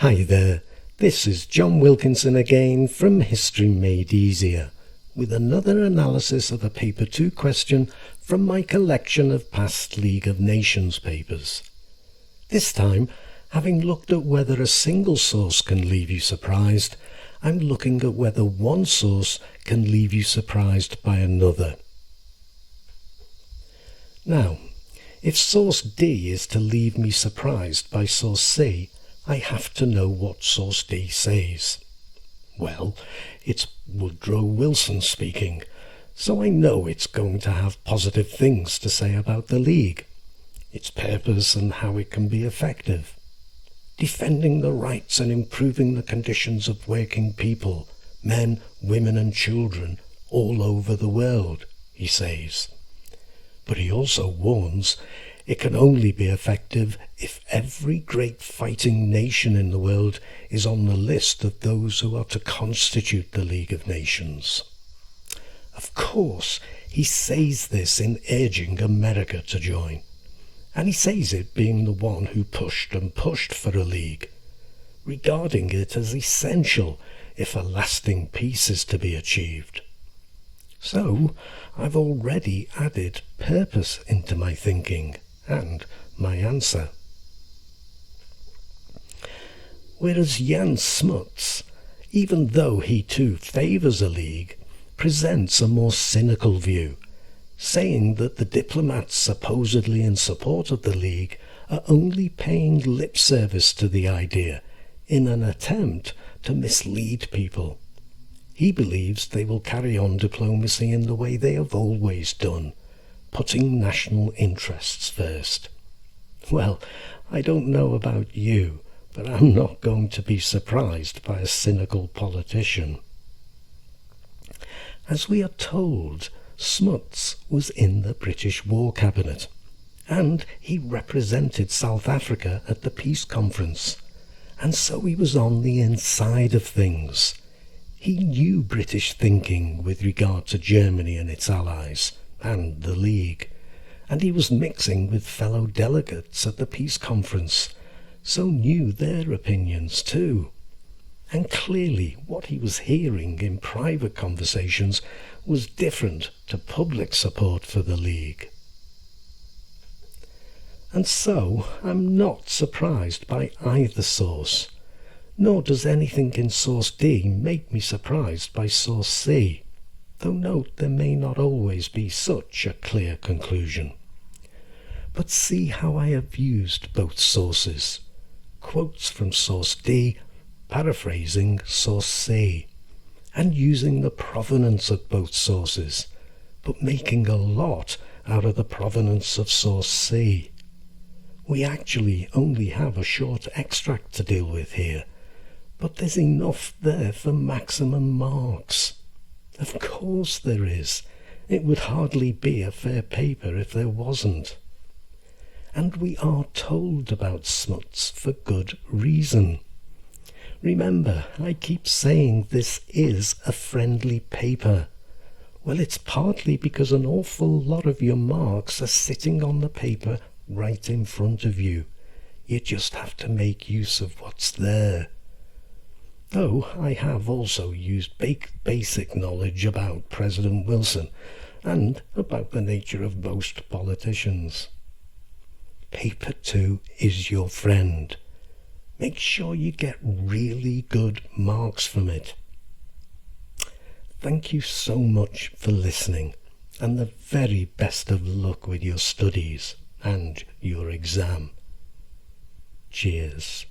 Hi there, this is John Wilkinson again from History Made Easier with another analysis of a Paper 2 question from my collection of past League of Nations papers. This time, having looked at whether a single source can leave you surprised, I'm looking at whether one source can leave you surprised by another. Now, if source D is to leave me surprised by source C, I have to know what source D says. Well, it's Woodrow Wilson speaking, so I know it's going to have positive things to say about the League, its purpose and how it can be effective. Defending the rights and improving the conditions of working people, men, women and children all over the world, he says. But he also warns it can only be effective if every great fighting nation in the world is on the list of those who are to constitute the League of Nations. Of course, he says this in urging America to join, and he says it being the one who pushed and pushed for a league, regarding it as essential if a lasting peace is to be achieved. So, I've already added purpose into my thinking and my answer. Whereas Jan Smuts, even though he too favours a league, presents a more cynical view, saying that the diplomats supposedly in support of the league are only paying lip service to the idea in an attempt to mislead people. He believes they will carry on diplomacy in the way they have always done, putting national interests first. Well, I don't know about you, but I'm not going to be surprised by a cynical politician. As we are told, Smuts was in the British War Cabinet, and he represented South Africa at the Peace Conference, and so he was on the inside of things. He knew British thinking with regard to Germany and its allies, and the League, and he was mixing with fellow delegates at the Peace Conference, so knew their opinions too. And clearly what he was hearing in private conversations was different to public support for the League. And so I'm not surprised by either source, nor does anything in source D make me surprised by source C, though note there may not always be such a clear conclusion. But see how I have used both sources, quotes from source D, paraphrasing source C, and using the provenance of both sources, but making a lot out of the provenance of source C. We actually only have a short extract to deal with here, but there's enough there for maximum marks. Of course there is. It would hardly be a fair paper if there wasn't. And we are told about Smuts for good reason. Remember, I keep saying this is a friendly paper. Well, it's partly because an awful lot of your marks are sitting on the paper right in front of you. You just have to make use of what's there. Though I have also used basic knowledge about President Wilson and about the nature of most politicians. Paper 2 is your friend. Make sure you get really good marks from it. Thank you so much for listening, and the very best of luck with your studies and your exam. Cheers.